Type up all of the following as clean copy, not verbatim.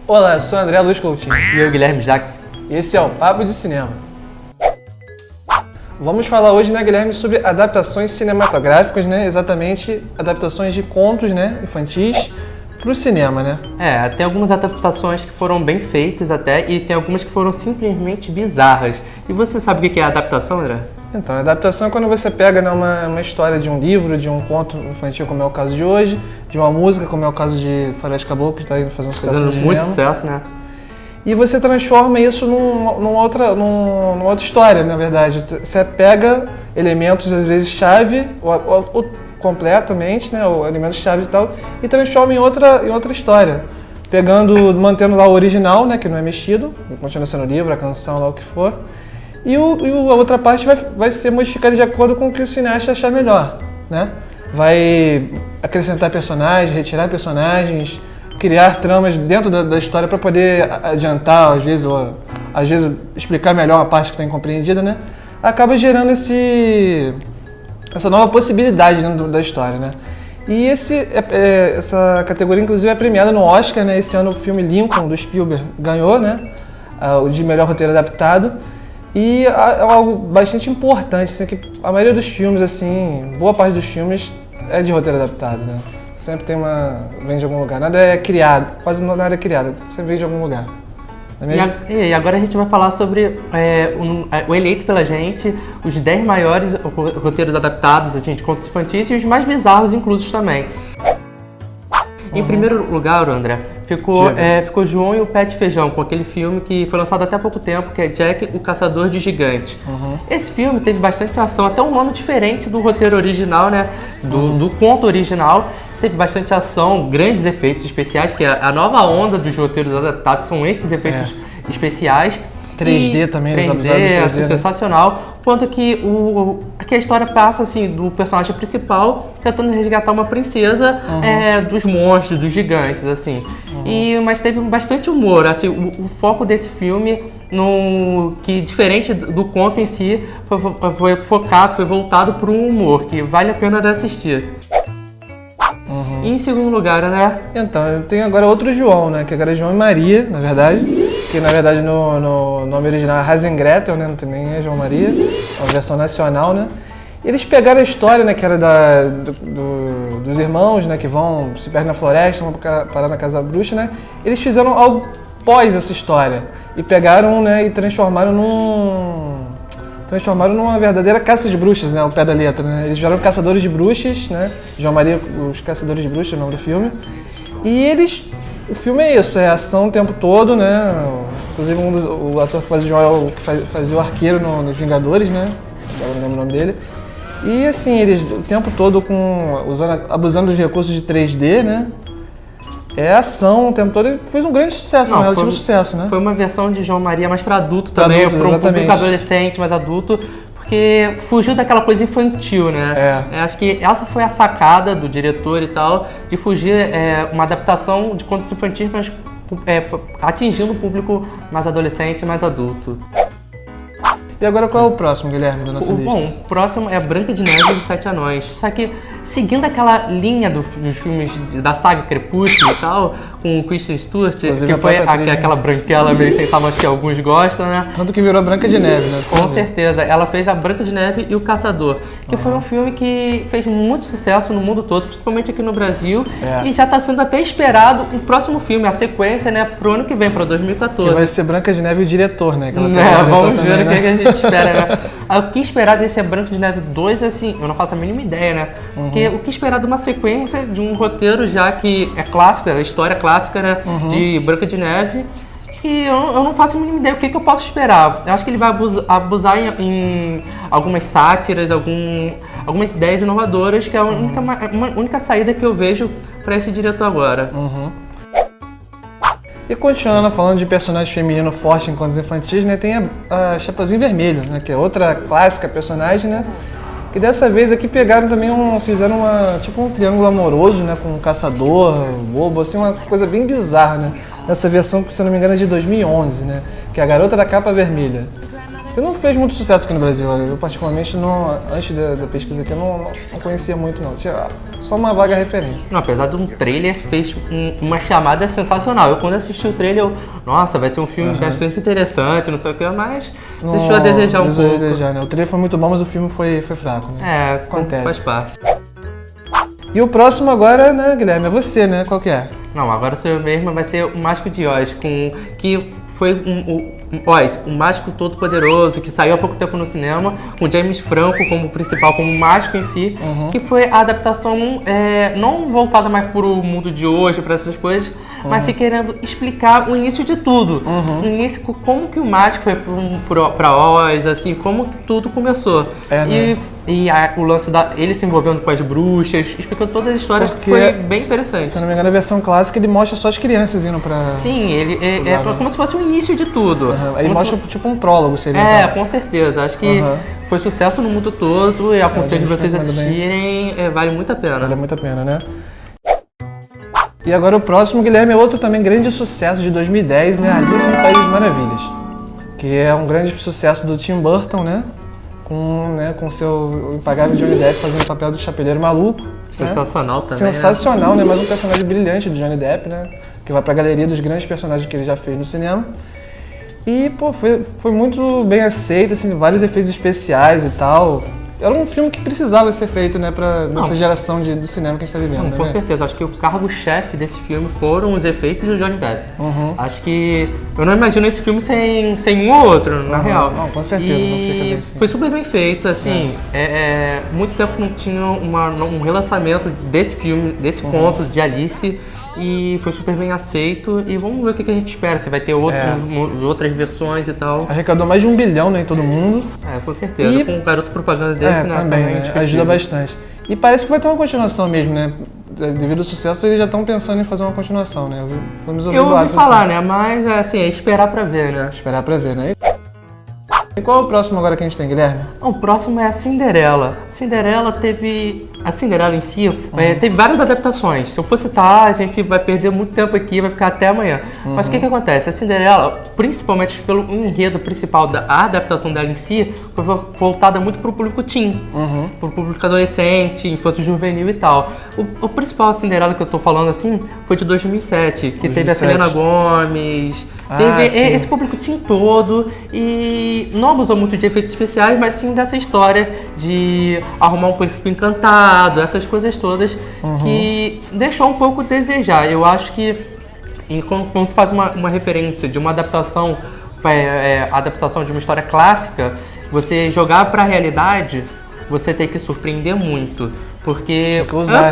Olá, eu sou o André Luiz Coutinho. E eu, Guilherme Jacques. E esse é o Papo de Cinema. Vamos falar hoje, né, Guilherme, sobre adaptações cinematográficas, né? Exatamente, adaptações de contos, né, infantis para o cinema, né? Tem algumas adaptações que foram bem feitas até, e tem algumas que foram simplesmente bizarras. E você sabe o que é adaptação, André? Então, a adaptação é quando você pega, né, uma história de um livro, de um conto infantil, como é o caso de hoje, de uma música, como é o caso de Faroeste Caboclo, que está indo fazendo sucesso no cinema. Muito sucesso, né? E você transforma isso numa outra história, na verdade. Você pega elementos, às vezes, chave, ou completamente, né, ou elementos chaves e tal, e transforma em outra história. Mantendo lá o original, né, que não é mexido, continua sendo o livro, a canção, lá o que for. E a outra parte vai ser modificada de acordo com o que o cineasta achar melhor, né? Vai acrescentar personagens, retirar personagens, criar tramas dentro da história para poder adiantar, às vezes explicar melhor uma parte que está incompreendida, né? Acaba gerando essa nova possibilidade dentro da história, né? E essa categoria, inclusive, é premiada no Oscar, né? Esse ano o filme Lincoln, do Spielberg, ganhou, né? O de melhor roteiro adaptado. E é algo bastante importante, assim, que a maioria dos filmes, assim, boa parte dos filmes é de roteiro adaptado, né? Sempre vem de algum lugar, nada é criado, quase nada é criado, sempre vem de algum lugar. E agora a gente vai falar sobre o eleito pela gente, os 10 maiores roteiros adaptados, assim, de contos infantis e os mais bizarros inclusos também. Em primeiro lugar, André, ficou João e o Pé de Feijão, com aquele filme que foi lançado até há pouco tempo, que é Jack, o Caçador de Gigantes. Esse filme teve bastante ação, até um nome diferente do roteiro original, né? Do conto original. Teve bastante ação, grandes efeitos especiais, que a nova onda dos roteiros adaptados são esses efeitos especiais. 3D também, os episódios 3D, assim, sensacional. Quanto que a história passa assim do personagem principal tentando resgatar uma princesa dos monstros, dos gigantes, assim. Mas teve bastante humor, assim, o foco desse filme, que diferente do conto em si, foi voltado para um humor que vale a pena de assistir. E em segundo lugar, né? Então, eu tenho agora outro João, né? Que agora é João e Maria, na verdade. Que na verdade no nome original é Hansel e Gretel, né? Não tem nem João Maria, é uma versão nacional, né? E eles pegaram a história, né? Que era dos irmãos, né? Que se perdem na floresta, vão parar na casa da bruxa, né? Eles fizeram algo pós essa história. E pegaram, né? E transformaram numa verdadeira caça de bruxas, né, ao pé da letra, né? Eles viraram caçadores de bruxas, né? João Maria, os Caçadores de Bruxas, é o nome do filme. E o filme é isso, é ação o tempo todo, né? Inclusive o ator que faz o João é o que fazia o arqueiro nos Vingadores, né? Agora não lembro o nome dele. E assim, eles o tempo todo abusando dos recursos de 3D, né? É ação o tempo todo, e fez um grande sucesso, um relativo sucesso, né? Foi uma versão de João Maria mais para adulto também, para um público adolescente, mais adulto, porque fugiu daquela coisa infantil, né? Acho que essa foi a sacada do diretor e tal, de fugir uma adaptação de contos infantis, mas atingindo o público mais adolescente, mais adulto. E agora qual é o próximo, Guilherme, da nossa lista? Bom, o próximo é Branca de Neve e os Sete Anões. Só que, seguindo aquela linha dos filmes da saga Crepúsculo e tal, com o Kristen Stewart, inclusive, que foi aquela branquela meio sem sabor que alguns gostam, né? Tanto que virou Branca de Neve, né? Com certeza. Ela fez a Branca de Neve e o Caçador, que foi um filme que fez muito sucesso no mundo todo, principalmente aqui no Brasil. E já está sendo até esperado o próximo filme, a sequência, né, pro ano que vem, para 2014. Que vai ser Branca de Neve e o diretor, né? Vamos ver o que a gente espera, né? O que esperar desse Branca de Neve 2, assim, eu não faço a mínima ideia, né? Porque o que esperar de uma sequência de um roteiro já que é clássico, é a história clássica, né? De Branca de Neve. E eu não faço a mínima ideia o que eu posso esperar. Eu acho que ele vai abusar em algumas sátiras, algumas ideias inovadoras, que é a única saída que eu vejo para esse diretor agora. E continuando falando de personagem feminino forte em contos infantis, né, tem a Chapeuzinho Vermelho, né, que é outra clássica personagem, né? E dessa vez aqui pegaram também fizeram tipo um triângulo amoroso, né, com um caçador, um bobo, assim, uma coisa bem bizarra, né? Nessa versão que, se não me engano, é de 2011, né? Que é a Garota da Capa Vermelha. Ele não fez muito sucesso aqui no Brasil. Eu particularmente, antes da pesquisa aqui, eu não conhecia muito não. Tinha só uma vaga referência. Não, apesar de um trailer, fez uma chamada sensacional. Eu quando assisti o trailer, nossa, vai ser um filme bastante interessante, não sei o que, mas deixou a desejar um pouco. Né? O trailer foi muito bom, mas o filme foi fraco, né? Acontece. Faz parte. E o próximo agora, né, Guilherme, é você, né? Qual que é? Não, agora sou eu mesma, vai ser o Mágico de Oz, que foi Oz, o mágico todo-poderoso, que saiu há pouco tempo no cinema, com James Franco como principal, como mágico em si, que foi a adaptação não voltada mais para o mundo de hoje, para essas coisas, mas se querendo explicar o início de tudo. O início, como que o mágico foi para Oz, assim, como que tudo começou. O lance ele se envolvendo com as bruxas, explicando todas as histórias, que foi bem interessante. Se não me engano, a versão clássica ele mostra só as crianças indo pra... Sim, ele é como se fosse o início de tudo. Ele mostra tipo um prólogo, seria. Então. Com certeza. Acho que foi sucesso no mundo todo e aconselho vocês assistirem, vale muito a pena. Vale muito a pena, né? E agora o próximo, Guilherme, é outro também grande sucesso de 2010, né? Alice no País das Maravilhas. Que é um grande sucesso do Tim Burton, né? Com seu impagável Johnny Depp fazendo o papel do chapeleiro maluco. Sensacional também. Sensacional, né? Mais um personagem brilhante do Johnny Depp, né? Que vai pra galeria dos grandes personagens que ele já fez no cinema. E, pô, foi muito bem aceito, assim, vários efeitos especiais e tal. Era um filme que precisava ser feito, né, nessa geração do cinema que a gente tá vivendo. Com certeza. Acho que o cargo-chefe desse filme foram os efeitos do Johnny Depp. Acho que... Eu não imagino esse filme sem um ou outro, na real. Não, com certeza, não fica bem assim. Foi super bem feito, assim. Muito tempo não tinha um relançamento desse filme, desse conto de Alice. E foi super bem aceito. E vamos ver o que a gente espera. Se vai ter outras versões e tal. Arrecadou mais de 1 bilhão, né, em todo mundo. Com certeza. E com o garoto propaganda desse, né? Também, né? Ajuda bastante. E parece que vai ter uma continuação mesmo, né? Devido ao sucesso, eles já estão pensando em fazer uma continuação, né? Vamos ouvir boatos falar, assim. Né? Mas, assim, é esperar pra ver, né? Esperar pra ver, né? E qual é o próximo agora que a gente tem, Guilherme? O próximo é a Cinderela. A Cinderela em si teve várias adaptações. Se eu for citar, a gente vai perder muito tempo aqui, vai ficar até amanhã. Mas o que acontece? A Cinderela, principalmente pelo enredo principal da adaptação dela em si, foi voltada muito pro público teen, pro público adolescente, infanto-juvenil e tal. O principal Cinderela que eu tô falando assim foi de 2007, que teve a Selena Gomez. Teve esse público teen todo e não abusou muito de efeitos especiais, mas sim dessa história de arrumar um príncipe encantado, essas coisas todas que deixou um pouco a desejar. Eu acho que quando se faz uma referência de uma adaptação, adaptação de uma história clássica, você jogar para a realidade, você tem que surpreender muito. Porque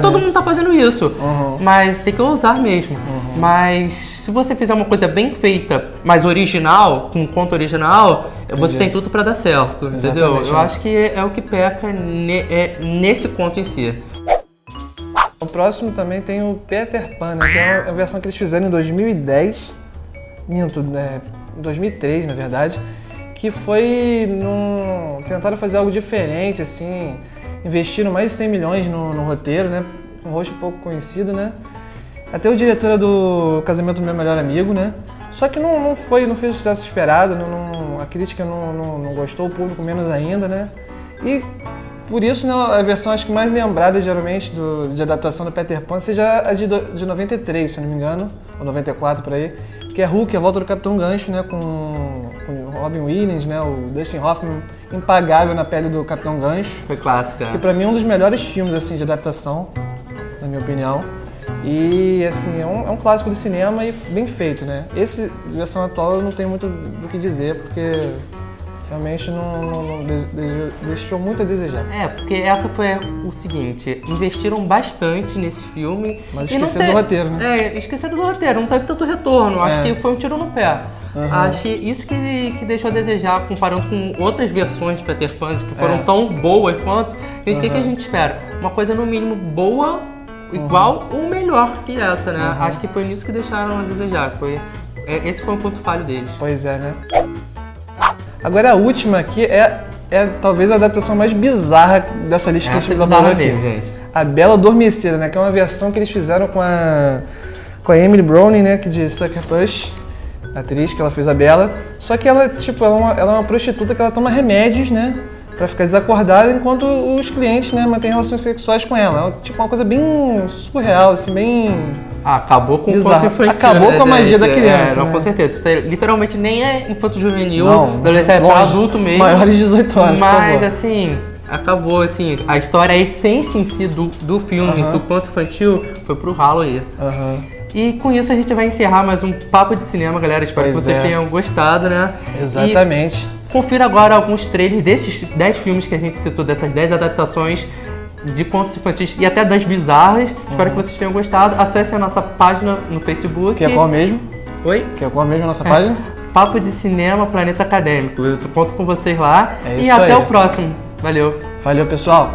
todo mundo tá fazendo isso, mas tem que ousar mesmo. Mas se você fizer uma coisa bem feita, mas original, com um conto original, você tem tudo pra dar certo, entendeu? Eu acho que é o que peca nesse conto em si. O próximo também tem o Peter Pan, né, que é a versão que eles fizeram em 2010, em 2003 na verdade, que foi tentaram fazer algo diferente, assim. Investiram mais de 100 milhões no roteiro, né? Um rosto pouco conhecido, né? Até o diretor é do Casamento do Meu Melhor Amigo, né? Só que não fez o sucesso esperado, a crítica não gostou, o público menos ainda, né? E por isso, né, a versão acho que mais lembrada geralmente de adaptação do Peter Pan seja a de 93, se não me engano, ou 94 por aí, que é Hulk, a volta do Capitão Gancho, né, com Robin Williams, né, o Dustin Hoffman impagável na pele do Capitão Gancho. Foi clássica. Que pra mim é um dos melhores filmes assim de adaptação, na minha opinião. E assim, é um clássico do cinema e bem feito, né? Essa versão atual eu não tenho muito do que dizer, porque realmente não deixou muito a desejar. Porque essa foi o seguinte, investiram bastante nesse filme. Mas esqueceram do roteiro, né? Esqueceram do roteiro, não teve tanto retorno, acho que foi um tiro no pé. Acho que isso que deixou a desejar, comparando com outras versões de Peter Pan que foram tão boas quanto. Então, o que a gente espera? Uma coisa no mínimo boa, igual ou melhor que essa, né? Acho que foi nisso que deixaram a desejar. Esse foi um ponto falho deles. Pois é, né? Agora a última aqui é talvez a adaptação mais bizarra dessa lista que a gente elaborou aqui. Gente. A Bela Adormecida, né? Que é uma versão que eles fizeram com a Emily Browning, né? Que de Sucker Punch. a atriz que ela fez a Bella. Só que ela, tipo, ela é uma prostituta que ela toma remédios, né? Pra ficar desacordada enquanto os clientes, né, mantêm relações sexuais com ela. É tipo uma coisa bem surreal, assim, bem... Acabou com o bizarro. infanto infantil. Acabou né, com a magia gente? da criança, Não, né? com certeza. Isso aí, literalmente nem é infanto juvenil, Não, adolescente, é pra longe. adulto mesmo. Maiores de 18 anos, por Mas favor. assim, acabou assim, a história, a essência em si do filme, do conto infantil, foi pro ralo aí. E com isso a gente vai encerrar mais um Papo de Cinema, galera. Espero que Pois vocês é. tenham gostado, né? Exatamente. E confira agora alguns trailers desses 10 filmes que a gente citou, dessas 10 adaptações de contos infantis e até das bizarras. Espero que vocês tenham gostado. Acessem a nossa página no Facebook. Que é qual mesmo? Oi? Que é qual mesmo a nossa página? Papo de Cinema Planeta Acadêmico. Eu conto com vocês lá. É E isso até aí. o próximo. Valeu. Valeu, pessoal.